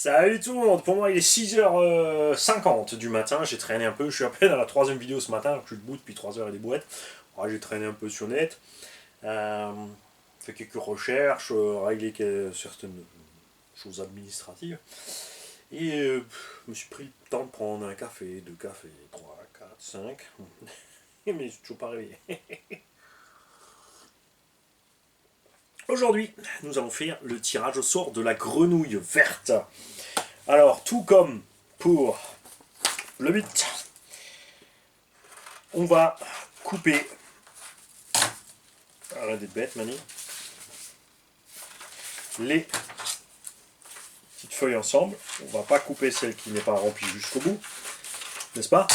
Salut tout le monde, pour moi il est 6h50 du matin, j'ai traîné un peu, je suis à peine à la troisième vidéo ce matin, alors que je suis debout depuis 3 heures et des bouettes. Ouais, j'ai traîné un peu sur net, fait quelques recherches, réglé certaines choses administratives, et je me suis pris le temps de prendre un café, deux cafés, 3, 4, 5, mais je suis toujours pas réveillé. Aujourd'hui, nous allons faire le tirage au sort de la grenouille verte. Alors, tout comme pour le 8, on va couper, arrête d'être bête Mani, les petites feuilles ensemble. On va pas couper celle qui n'est pas remplie jusqu'au bout, n'est-ce pas?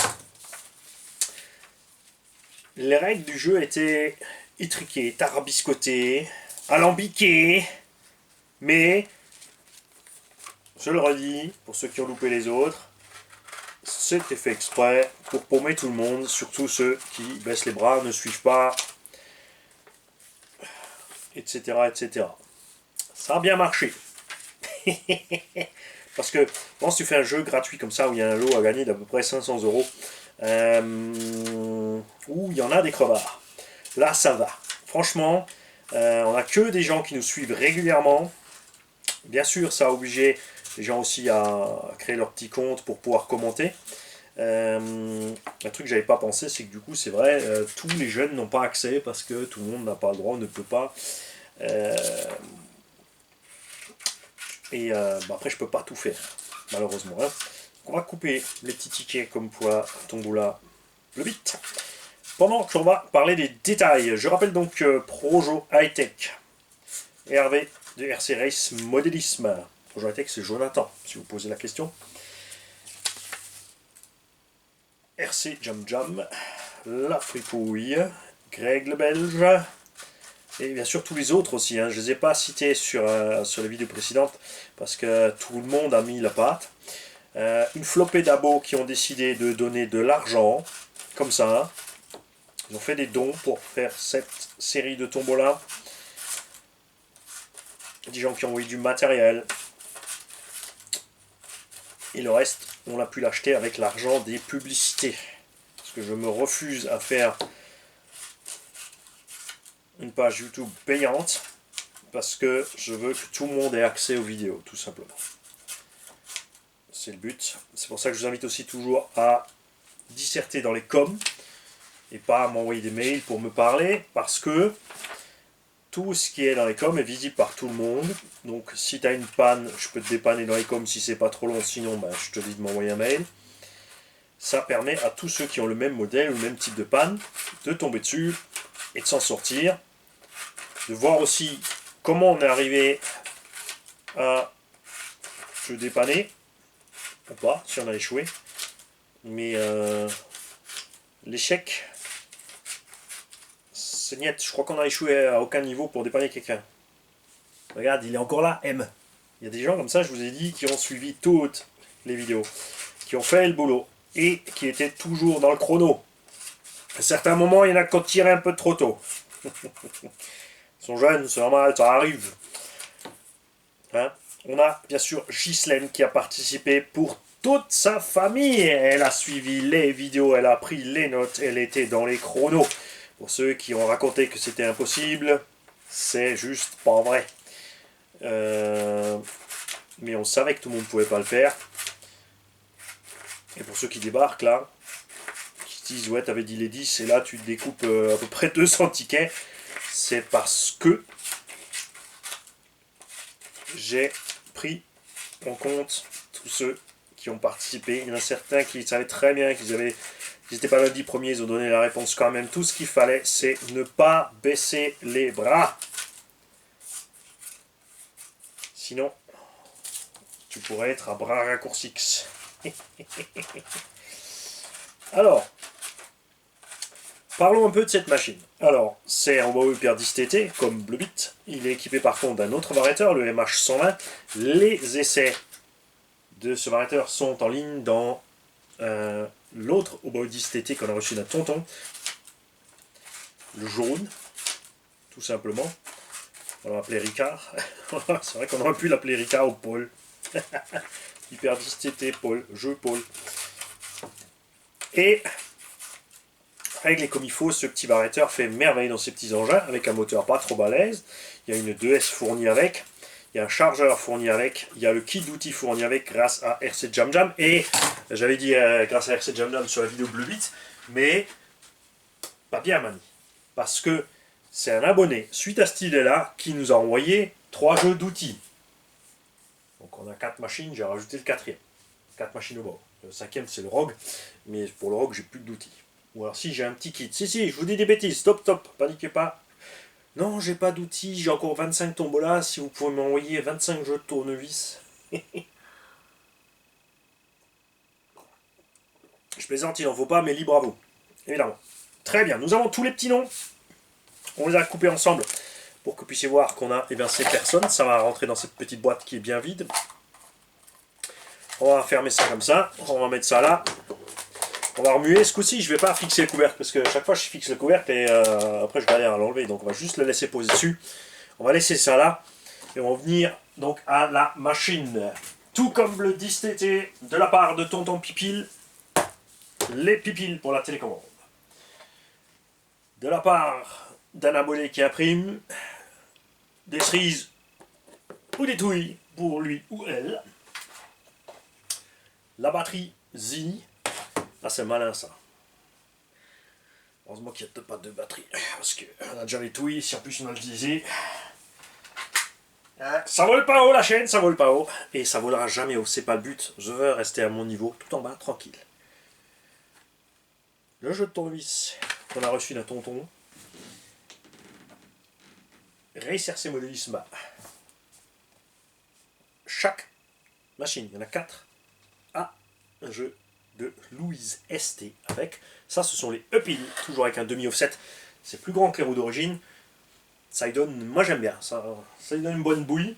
Les règles du jeu étaient étriquées, tarabiscotées, alambiquées, mais, je le redis, pour ceux qui ont loupé les autres, c'était fait exprès pour paumer tout le monde, surtout ceux qui baissent les bras, ne suivent pas, etc. etc. Ça a bien marché. Parce que quand tu fais un jeu gratuit comme ça, où il y a un lot à gagner d'à peu près 500 euros, où il y en a des crevards, là ça va. Franchement, on n'a que des gens qui nous suivent régulièrement. Bien sûr, ça a obligé les gens aussi à créer leur petit compte pour pouvoir commenter. Un truc que j'avais pas pensé, c'est que du coup, c'est vrai, tous les jeunes n'ont pas accès parce que tout le monde n'a pas le droit, ne peut pas. Après, je peux pas tout faire, malheureusement. Hein. On va couper les petits tickets comme pour la tombola le 8. Pendant qu'on va parler des détails, je rappelle donc Projo Hightech, Hervé de RC Race Modélisme. Projo Hightech, c'est Jonathan, si vous posez la question. RC Jam Jam, La Fripouille, Greg le Belge, et bien sûr tous les autres aussi. Hein. Je ne les ai pas cités sur les vidéos précédentes parce que tout le monde a mis la patte. Une flopée d'abos qui ont décidé de donner de l'argent, comme ça. Hein. Ils ont fait des dons pour faire cette série de tombola. Des gens qui ont envoyé du matériel. Et le reste, on a pu l'acheter avec l'argent des publicités. Parce que je me refuse à faire une page YouTube payante. Parce que je veux que tout le monde ait accès aux vidéos, tout simplement. C'est le but. C'est pour ça que je vous invite aussi toujours à disserter dans les coms. Et pas à m'envoyer des mails pour me parler. Parce que tout ce qui est dans les coms est visible par tout le monde. Donc si tu as une panne, je peux te dépanner dans les coms si c'est pas trop long. Sinon, je te dis de m'envoyer un mail. Ça permet à tous ceux qui ont le même modèle ou le même type de panne de tomber dessus et de s'en sortir. De voir aussi comment on est arrivé à se dépanner. Ou pas, si on a échoué. Mais l'échec, c'est net. Je crois qu'on a échoué à aucun niveau pour dépanner quelqu'un. Regarde, il est encore là, M. Il y a des gens comme ça, je vous ai dit, qui ont suivi toutes les vidéos, qui ont fait le boulot et qui étaient toujours dans le chrono. À certains moments, il y en a qui ont tiré un peu trop tôt. Ils sont jeunes, c'est normal, ça arrive. Hein? On a bien sûr Ghislaine qui a participé pour toute sa famille. Elle a suivi les vidéos, elle a pris les notes, elle était dans les chronos. Pour ceux qui ont raconté que c'était impossible, c'est juste pas vrai. Mais on savait que tout le monde ne pouvait pas le faire. Et pour ceux qui débarquent là, qui se disent ouais t'avais dit les 10 et là tu te découpes à peu près 200 tickets, c'est parce que j'ai pris en compte tous ceux qui ont participé. Il y en a certains qui savaient très bien qu'ils n'étaient pas lundi premier, ils ont donné la réponse quand même. Tout ce qu'il fallait, c'est ne pas baisser les bras. Sinon, tu pourrais être à bras raccourcis. Alors, parlons un peu de cette machine. Alors, c'est un Huawei PR10 TT, comme Bluebit. Il est équipé par contre d'un autre variateur, le MH120. Les essais de ce variateur sont en ligne dans l'autre Huawei 10 TT qu'on a reçu d'un tonton. Le jaune, tout simplement. On va l'appeler Ricard. C'est vrai qu'on aurait pu l'appeler Ricard ou Paul. Hyper 10 TT, Paul, jeu Paul. Et réglé comme il faut, ce petit baryteur fait merveille dans ces petits engins, avec un moteur pas trop balèze. Il y a une 2S fournie avec, il y a un chargeur fourni avec, il y a le kit d'outils fourni avec grâce à RC Jam Jam. Et j'avais dit grâce à RC Jam Jam sur la vidéo Bleu 8, mais pas bien Mani. Parce que c'est un abonné, suite à cette idée-là, qui nous a envoyé 3 jeux d'outils. Donc on a 4 machines, j'ai rajouté le 4e. 4 machines au bord. Le 5e c'est le Rogue, mais pour le Rogue j'ai plus d'outils. Ou alors si j'ai un petit kit. Si, je vous dis des bêtises, stop, paniquez pas. Non, j'ai pas d'outils, j'ai encore 25 tombolas, si vous pouvez m'envoyer 25 jeux de tournevis. Je plaisante, il n'en faut pas, mais libre à vous. Évidemment. Très bien, nous avons tous les petits noms. On les a coupés ensemble pour que vous puissiez voir qu'on a ces personnes. Ça va rentrer dans cette petite boîte qui est bien vide. On va fermer ça comme ça. On va mettre ça là. On va remuer. Ce coup-ci, je ne vais pas fixer le couvercle parce que chaque fois je fixe le couvercle et après je galère à l'enlever. Donc on va juste le laisser poser dessus. On va laisser ça là. Et on va venir donc à la machine. Tout comme le 10TT de la part de Tonton Pipil. Les pipiles pour la télécommande. De la part d'un abonné qui imprime des cerises ou des touilles pour lui ou elle. La batterie Zini. Ah, c'est malin ça. Heureusement qu'il n'y a pas de batterie. Parce qu'on a déjà les touilles, si en plus on a le diesel. Ça vole pas haut la chaîne, ça vole pas haut. Et ça volera jamais haut, c'est pas le but. Je veux rester à mon niveau, tout en bas, tranquille. Le jeu de tournevis qu'on a reçu d'un tonton. Racer C Modelisme. Chaque machine, il y en a 4, a un jeu de Louise ST avec. Ça, ce sont les uphill, toujours avec un demi-offset. C'est plus grand que les roues d'origine. Ça y donne, moi j'aime bien, ça y donne une bonne bouille.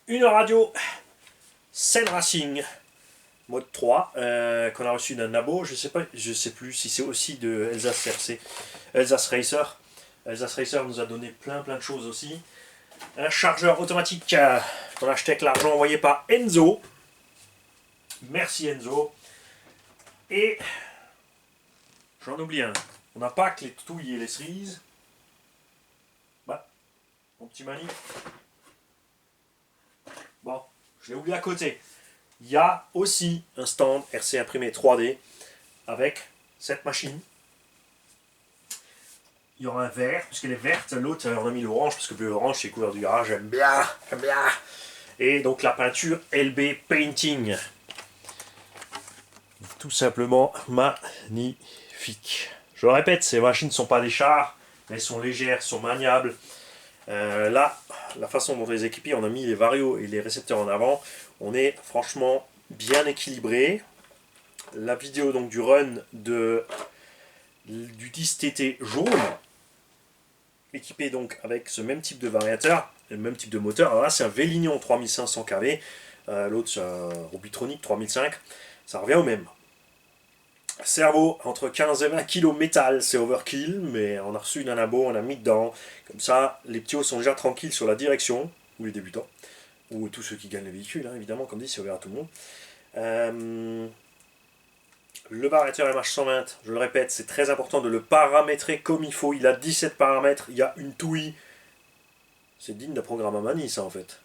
Une radio Sen Racing mode 3 qu'on a reçu d'un Nabo. Je sais plus si c'est aussi de Elsace RC, Elsace Racer. Elsace Racer nous a donné plein de choses aussi. Un chargeur automatique qu'on a acheté avec l'argent envoyé par Enzo. Merci Enzo. Et j'en oublie un. On n'a pas que les touilles et les cerises. Bah, mon petit Mani. Bon, je l'ai oublié à côté. Il y a aussi un stand RC imprimé 3D avec cette machine. Il y aura un vert, puisqu'elle est verte. L'autre, on a mis l'orange, parce que le orange, c'est couleur du garage. J'aime bien. Et donc la peinture LB Painting. Tout simplement magnifique. Je le répète, ces machines ne sont pas des chars. Elles sont légères, sont maniables. Là, la façon dont on les équipe, on a mis les varios et les récepteurs en avant. On est franchement bien équilibré. La vidéo donc du run du 10TT jaune, équipé donc avec ce même type de variateur, le même type de moteur. Alors là, c'est un Vélignon 3500 kV. L'autre, c'est un Robitronic 3005. Ça revient au même. Cerveau entre 15 et 20 kg métal, c'est overkill, mais on a reçu une anabo, on a mis dedans. Comme ça, les petits hauts sont déjà tranquilles sur la direction, ou les débutants, ou tous ceux qui gagnent le véhicule, hein, évidemment, comme dit, c'est ouvert à tout le monde. Le variateur MH120, je le répète, c'est très important de le paramétrer comme il faut. Il a 17 paramètres, il y a une touille. C'est digne d'un programme à manie, ça, en fait.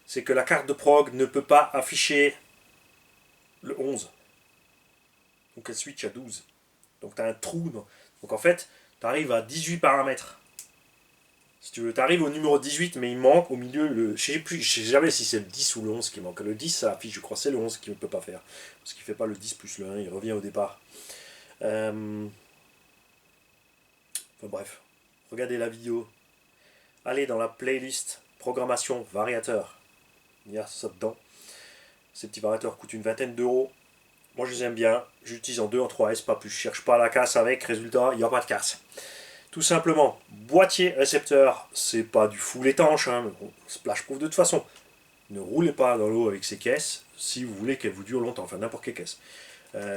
C'est que la carte de prog ne peut pas afficher le 11. Donc elle switch à 12. Donc tu as un trou. Donc en fait, tu arrives à 18 paramètres. Si tu veux, tu arrives au numéro 18, mais il manque au milieu je sais jamais si c'est le 10 ou le 11 qui manque. Le 10, ça affiche, je crois, c'est le 11 qui ne peut pas faire. Parce qu'il ne fait pas le 10 plus le 1, il revient au départ. Enfin bref, regardez la vidéo. Allez dans la playlist programmation variateur. Il y a ça dedans. Ces petits variateurs coûtent une vingtaine d'euros. Moi je les aime bien, j'utilise en 2 en 3S, pas plus, je cherche pas la casse avec, résultat, il n'y a pas de casse. Tout simplement, boîtier récepteur, c'est pas du full étanche, hein, splash proof de toute façon. Ne roulez pas dans l'eau avec ces caisses si vous voulez qu'elles vous durent longtemps, enfin n'importe quelle caisse.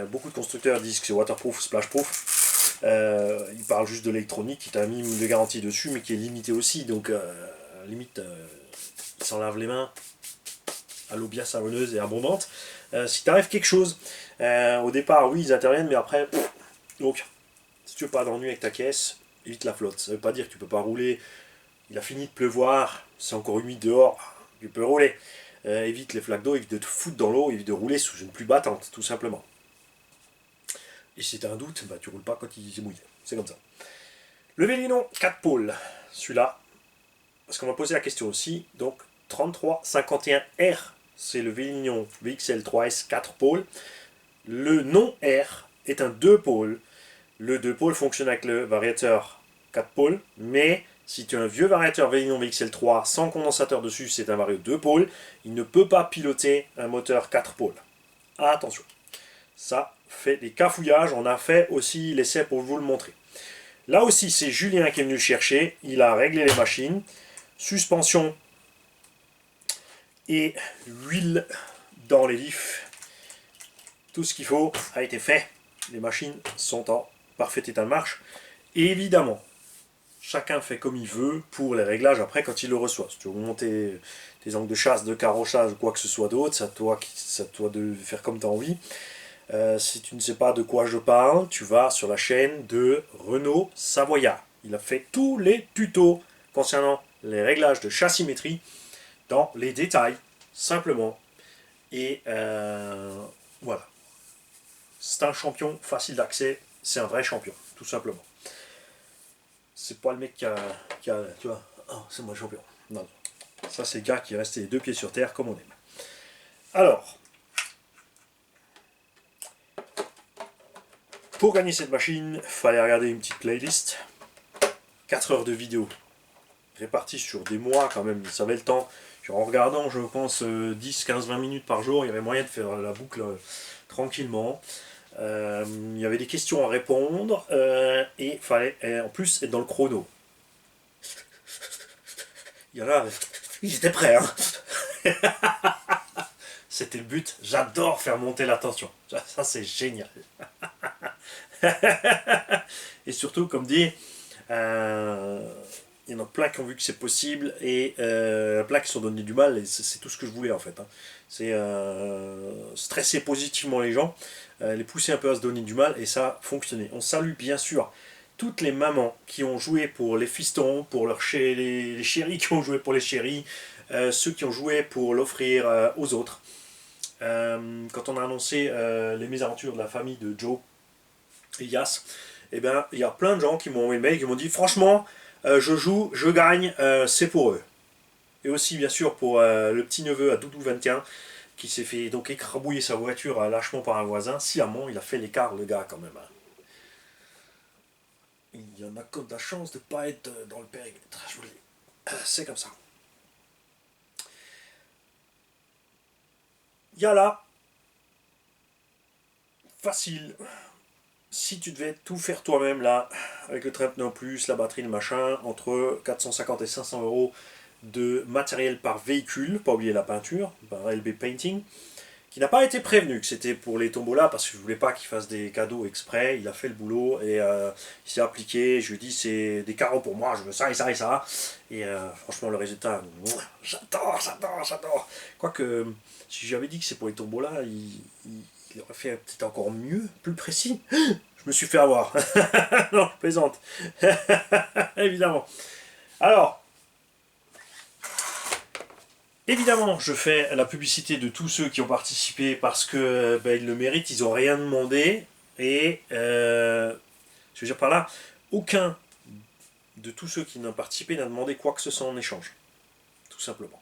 Beaucoup de constructeurs disent que c'est waterproof, splash proof. Ils parlent juste de l'électronique qui t'a mis de garantie dessus, mais qui est limité aussi, donc limite, ils s'en lavent les mains. à l'eau bien savonneuse et abondante, si t'arrive quelque chose. Au départ, oui, ils interviennent, mais après, donc, si tu veux pas d'ennui avec ta caisse, évite la flotte. Ça veut pas dire que tu peux pas rouler. Il a fini de pleuvoir, c'est encore humide dehors, tu peux rouler. Évite les flaques d'eau, évite de te foutre dans l'eau, évite de rouler sous une pluie battante, tout simplement. Et si tu as un doute, bah, tu roules pas quand il est mouillé. C'est comme ça. Le Vélino 4 pôles, celui-là, parce qu'on m'a posé la question aussi, donc 3351R, c'est le Vélino VXL 3S 4 pôles. Le non R est un 2 pôles. Le 2 pôles fonctionne avec le variateur 4 pôles, mais si tu as un vieux variateur Vélino VXL3 sans condensateur dessus, c'est un vario 2 pôles, il ne peut pas piloter un moteur 4 pôles. Attention, ça fait des cafouillages, on a fait aussi l'essai pour vous le montrer. Là aussi, c'est Julien qui est venu le chercher, il a réglé les machines, suspension et huile dans les vifs. Tout ce qu'il faut a été fait, les machines sont en parfait état de marche. Et évidemment, chacun fait comme il veut pour les réglages après quand il le reçoit. Si tu veux monter tes angles de chasse, de carrochage ou quoi que ce soit d'autre, c'est à toi de faire comme tu as envie. Si tu ne sais pas de quoi je parle, tu vas sur la chaîne de Renaud Savoyard. Il a fait tous les tutos concernant les réglages de chassimétrie dans les détails, simplement. Et voilà. C'est un champion facile d'accès, c'est un vrai champion, tout simplement. C'est pas le mec qui a tu vois, oh, c'est moi le champion. Non, ça c'est le gars qui est resté les deux pieds sur terre comme on aime. Alors, pour gagner cette machine, il fallait regarder une petite playlist. 4 heures de vidéo, réparties sur des mois quand même, ça avait le temps. En regardant, je pense, 10, 15, 20 minutes par jour, il y avait moyen de faire la boucle tranquillement. Il y avait des questions à répondre et il fallait en plus être dans le chrono. Il y en a, ils étaient prêts. Hein. C'était le but. J'adore faire monter la tension. Ça, c'est génial. Et surtout, comme dit, il y en a plein qui ont vu que c'est possible et plein qui se sont donné du mal. Et c'est tout ce que je voulais en fait. Hein. C'est stresser positivement les gens, les pousser un peu à se donner du mal et ça a fonctionné. On salue bien sûr toutes les mamans qui ont joué pour les fistons, pour les chéris qui ont joué pour les chéris, ceux qui ont joué pour l'offrir aux autres. Quand on a annoncé les mésaventures de la famille de Joe et Yas, eh ben, il y a plein de gens qui m'ont envoyé le mail qui m'ont dit franchement, je joue, je gagne, c'est pour eux. Et aussi bien sûr pour le petit neveu à Doudou 21 qui s'est fait donc écrabouiller sa voiture lâchement par un voisin. Sciemment, il a fait l'écart le gars quand même. Il y en a que de la chance de ne pas être dans le périmètre, je vous le dis. C'est comme ça. Il y a là, facile, si tu devais tout faire toi-même là, avec le Trentno Plus, la batterie, le machin, entre 450 et 500 euros de matériel par véhicule, pas oublier la peinture, par LB Painting, qui n'a pas été prévenu que c'était pour les tombolas parce que je voulais pas qu'il fasse des cadeaux exprès. Il a fait le boulot et il s'est appliqué. Je lui ai dit c'est des carreaux pour moi, je veux ça et ça et ça. Et franchement le résultat, j'adore. Quoique si j'avais dit que c'est pour les tombolas, il aurait fait peut-être encore mieux, plus précis. Je me suis fait avoir. Non, je plaisante. Évidemment. Alors. Évidemment, je fais la publicité de tous ceux qui ont participé parce que ils le méritent, ils n'ont rien demandé. Et je veux dire par là, aucun de tous ceux qui n'ont participé n'a demandé quoi que ce soit en échange. Tout simplement.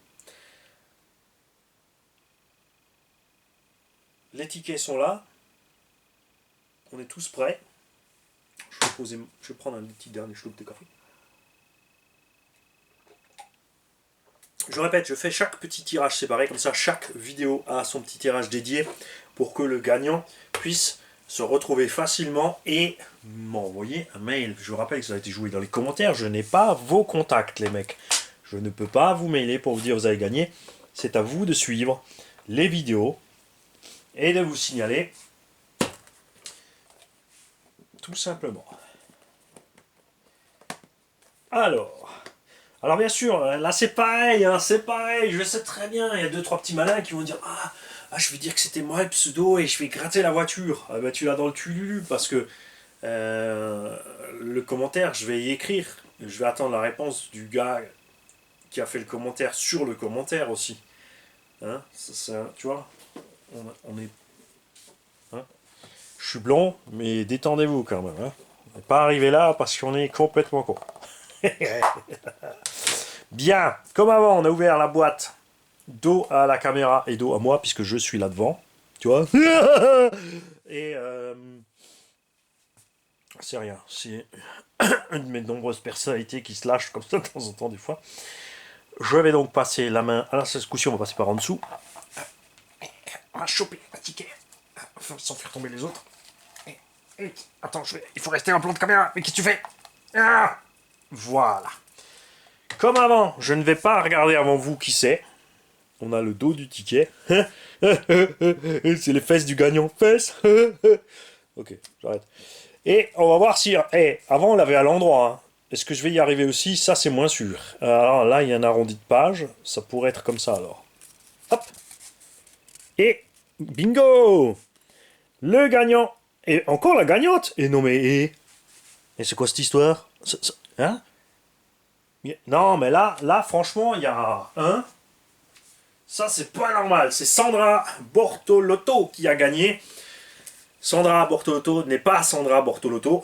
Les tickets sont là. On est tous prêts. Je vais prendre un petit dernier schluck de café. Je répète, je fais chaque petit tirage séparé, comme ça chaque vidéo a son petit tirage dédié pour que le gagnant puisse se retrouver facilement et m'envoyer un mail. Je vous rappelle que ça a été joué dans les commentaires, je n'ai pas vos contacts les mecs. Je ne peux pas vous mailer pour vous dire vous avez gagné. C'est à vous de suivre les vidéos et de vous signaler tout simplement. Alors, Alors bien sûr, là c'est pareil, hein, c'est pareil, je sais très bien, il y a deux trois petits malins qui vont dire je vais dire que c'était moi le pseudo et je vais gratter la voiture. Ah bah tu l'as dans le tululu parce que le commentaire, je vais y écrire. Je vais attendre la réponse du gars qui a fait le commentaire sur le commentaire aussi. Hein, tu vois, on est. Hein, je suis blond, mais détendez-vous quand même. Hein. On n'est pas arrivé là parce qu'on est complètement con. Bien, comme avant, on a ouvert la boîte dos à la caméra et dos à moi, puisque je suis là devant. Tu vois. Et c'est rien. C'est une de mes nombreuses personnalités qui se lâche comme ça de temps en temps, des fois. Je vais donc passer la main. Alors, cette coup-ci, on va passer par en dessous. On va choper un ticket. Sans faire tomber les autres. Attends, il faut rester en plan de caméra. Mais qu'est-ce que tu fais? Voilà. Comme avant, je ne vais pas regarder avant vous qui c'est. On a le dos du ticket. C'est les fesses du gagnant. Fesses. Ok, j'arrête. Et on va voir si... avant, on l'avait à l'endroit. Hein. Est-ce que je vais y arriver aussi? Ça, c'est moins sûr. Alors là, il y a un arrondi de page. Ça pourrait être comme ça, alors. Hop. Et bingo! Le gagnant. Et encore la gagnante. Et non, mais... Et c'est quoi cette histoire? Hein? Non, mais là, franchement, il y a un... Ça, c'est pas normal. C'est Sandra Bortolotto qui a gagné. Sandra Bortolotto n'est pas Sandra Bortolotto.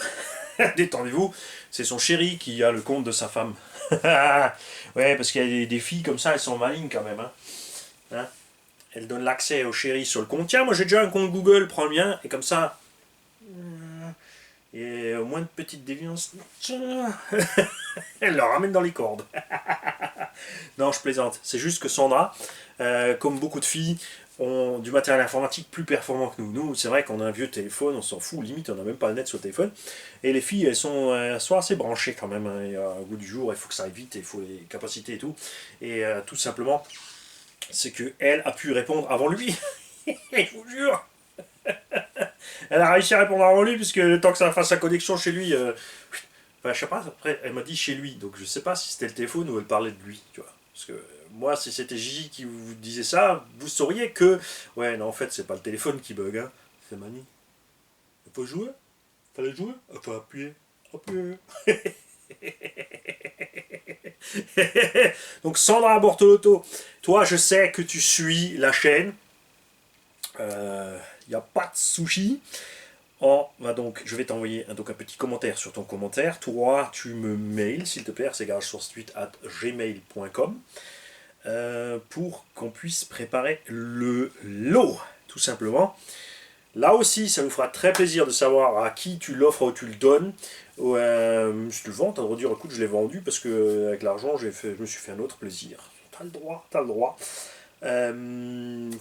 Détendez-vous. C'est son chéri qui a le compte de sa femme. Ouais, parce qu'il y a des filles comme ça, elles sont malignes quand même. Hein, elles donnent l'accès au chéri sur le compte. Tiens, moi j'ai déjà un compte Google, prends le mien. Et comme ça... Et au moins de petites déviances... Elle le ramène dans les cordes. Non, je plaisante. C'est juste que Sandra, comme beaucoup de filles, ont du matériel informatique plus performant que nous. Nous, c'est vrai qu'on a un vieux téléphone, on s'en fout, limite, on n'a même pas le net sur le téléphone. Et les filles, elles sont assez branchées quand même. Hein. Et, au bout du jour, il faut que ça aille vite, il faut les capacités et tout. Et tout simplement, c'est qu'elle a pu répondre avant lui. Je vous jure. Elle a réussi à répondre avant lui, puisque le temps que ça fasse sa connexion chez lui... Enfin, je sais pas, après, elle m'a dit chez lui, donc je sais pas si c'était le téléphone ou elle parlait de lui, tu vois. Parce que moi, si c'était Gigi qui vous disait ça, vous sauriez que... Ouais, non, en fait, c'est pas le téléphone qui bug, hein. C'est Mani. Il faut jouer? Fallait jouer? Il faut appuyer. Appuyer. Donc, Sandra Bortolotto, toi, je sais que tu suis la chaîne. Il n'y a pas de sushi. Je vais t'envoyer un petit commentaire sur ton commentaire. Toi, tu me mails, s'il te plaît, rcgarage68@gmail.com pour qu'on puisse préparer le lot, tout simplement. Là aussi, ça nous fera très plaisir de savoir à qui tu l'offres ou tu le donnes. Si tu le vends, tu as le droit de dire, écoute, je l'ai vendu parce que avec l'argent, je me suis fait un autre plaisir. Tu as le droit, tu as le droit.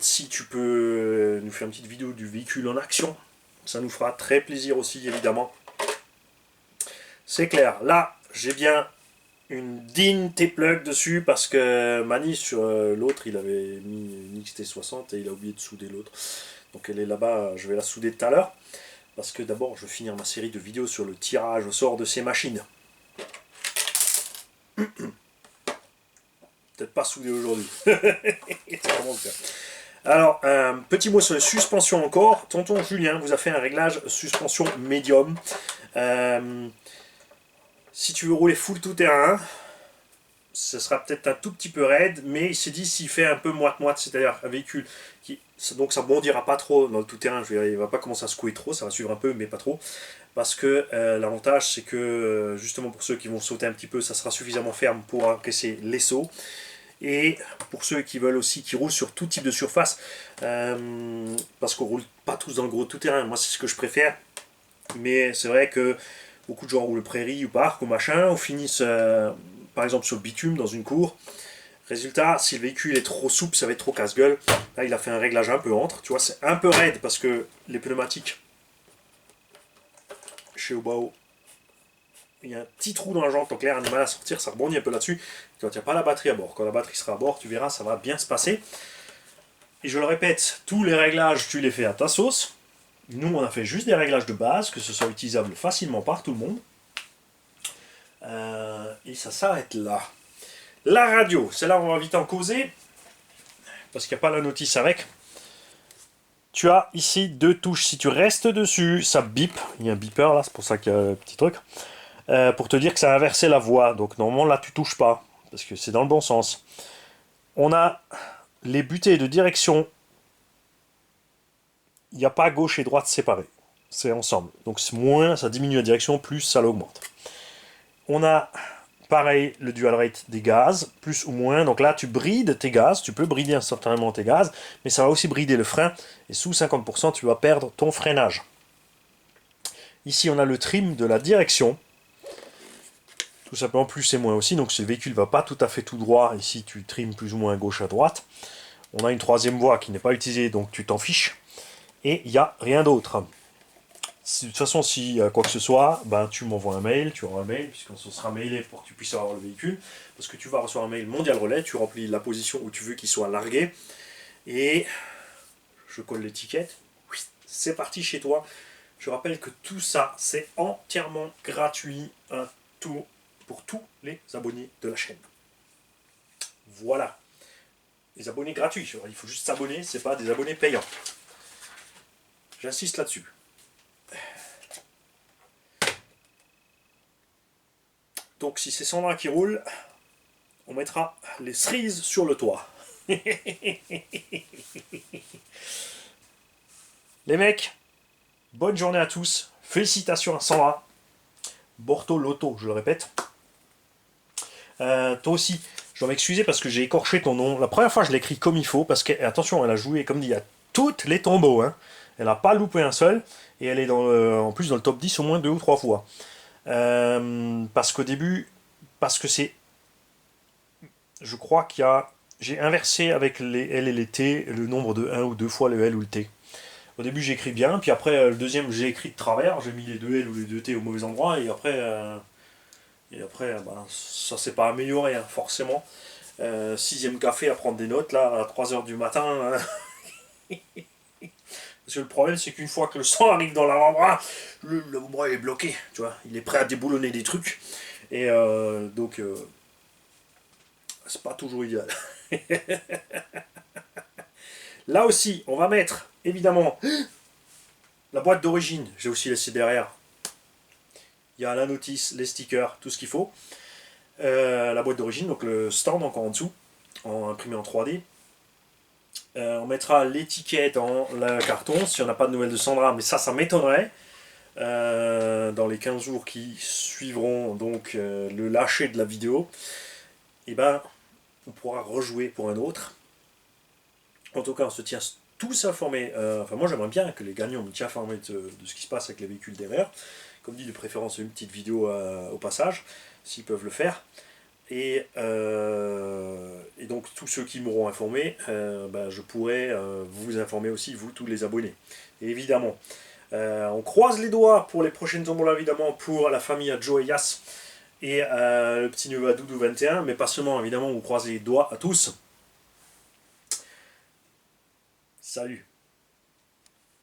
Si tu peux nous faire une petite vidéo du véhicule en action, ça nous fera très plaisir aussi, évidemment. C'est clair. Là, j'ai bien une DIN T-Plug dessus parce que Mani, sur l'autre, il avait mis une XT60 et il a oublié de souder l'autre. Donc elle est là-bas, je vais la souder tout à l'heure. Parce que d'abord, je vais finir ma série de vidéos sur le tirage au sort de ces machines. Peut-être pas soudé aujourd'hui. C'est vraiment le cas. Alors, petit mot sur les suspensions encore. Tonton Julien vous a fait un réglage suspension médium. Si tu veux rouler full tout-terrain, ce sera peut-être un tout petit peu raide, mais il s'est dit s'il fait un peu moite-moite, c'est-à-dire un véhicule qui... Donc ça bondira pas trop dans le tout-terrain, il va pas commencer à secouer trop, ça va suivre un peu, mais pas trop. Parce que l'avantage, c'est que justement pour ceux qui vont sauter un petit peu, ça sera suffisamment ferme pour encaisser les sauts. Et pour ceux qui veulent aussi, qui roulent sur tout type de surface, parce qu'on roule pas tous dans le gros tout-terrain, moi c'est ce que je préfère, mais c'est vrai que beaucoup de gens roulent prairie ou parc ou machin, ou finissent par exemple sur le bitume dans une cour. Résultat, si le véhicule est trop souple, ça va être trop casse-gueule. Là il a fait un réglage un peu entre, tu vois, c'est un peu raide parce que les pneumatiques chez Obao, il y a un petit trou dans la jante, donc l'air a du mal à sortir, ça rebondit un peu là-dessus. Quand il n'y a pas la batterie à bord, quand la batterie sera à bord, tu verras, ça va bien se passer. Et je le répète, tous les réglages, tu les fais à ta sauce. Nous, on a fait juste des réglages de base, que ce soit utilisable facilement par tout le monde. Et ça s'arrête là. La radio, c'est là où on va vite en causer, parce qu'il n'y a pas la notice avec. Tu as ici 2 touches. Si tu restes dessus, ça bip. Il y a un beeper là, c'est pour ça qu'il y a un petit truc. Pour te dire que ça a inversé la voix. Donc normalement là, tu touches pas, parce que c'est dans le bon sens. On a les butées de direction. Il n'y a pas gauche et droite séparées. C'est ensemble. Donc moins ça diminue la direction, plus ça l'augmente. On a pareil le dual rate des gaz, plus ou moins. Donc là tu brides tes gaz, tu peux brider instantanément tes gaz, mais ça va aussi brider le frein. Et sous 50%, tu vas perdre ton freinage. Ici on a le trim de la direction. Tout simplement plus et moins aussi. Donc ce véhicule ne va pas tout à fait tout droit. Ici tu trimes plus ou moins gauche à droite. On a une troisième voie qui n'est pas utilisée, donc tu t'en fiches. Et il n'y a rien d'autre. De toute façon, si quoi que ce soit, ben, tu m'envoies un mail, tu auras un mail, puisqu'on se sera mailé pour que tu puisses avoir le véhicule. Parce que tu vas recevoir un mail mondial relais, tu remplis la position où tu veux qu'il soit largué. Et je colle l'étiquette. Oui, c'est parti chez toi. Je rappelle que tout ça, c'est entièrement gratuit pour tous les abonnés de la chaîne. Voilà. Les abonnés gratuits. Il faut juste s'abonner, c'est pas des abonnés payants. J'insiste là-dessus. Donc si c'est Sandra qui roule, on mettra les cerises sur le toit. Les mecs, bonne journée à tous. Félicitations à Sandra. Bortolotto, je le répète. Toi aussi, je dois m'excuser parce que j'ai écorché ton nom. La première fois, je l'ai écrit comme il faut, parce que, attention, elle a joué, comme dit, à toutes les tombeaux. Hein. Elle n'a pas loupé un seul, et elle est en plus dans le top 10 au moins 2 ou 3 fois. Parce qu'au début, parce que c'est... Je crois qu'il y a... J'ai inversé avec les L et les T le nombre de 1 ou 2 fois le L ou le T. Au début, j'ai écrit bien, puis après, le deuxième, j'ai écrit de travers, j'ai mis les 2 L ou les 2 T au mauvais endroit, et après, ben, ça s'est pas amélioré, hein, forcément. 6e café à prendre des notes, là, à 3h du matin. Hein. Parce que le problème, c'est qu'une fois que le sang arrive dans l'avant-bras, l'avant-bras est bloqué, tu vois. Il est prêt à déboulonner des trucs. Et donc, c'est pas toujours idéal. Là aussi, on va mettre, évidemment, la boîte d'origine. J'ai aussi laissé derrière. Il y a la notice, les stickers, tout ce qu'il faut. La boîte d'origine, donc le stand encore en dessous, imprimé en 3D. On mettra l'étiquette en carton, si on n'a pas de nouvelles de Sandra, mais ça m'étonnerait. Dans les 15 jours qui suivront donc le lâcher de la vidéo, et ben on pourra rejouer pour un autre. En tout cas, on se tient tous informés. Enfin, moi j'aimerais bien que les gagnants me tiennent informés de ce qui se passe avec les véhicules derrière. Comme dit, de préférence une petite vidéo au passage, s'ils peuvent le faire. Et donc tous ceux qui m'auront informé, ben, je pourrai vous informer aussi, vous tous les abonnés. Et évidemment, on croise les doigts pour les prochaines tombolas, évidemment, pour la famille à Joe et Yas et le petit neveu à Doudou 21, mais pas seulement, évidemment, on croise les doigts à tous. Salut.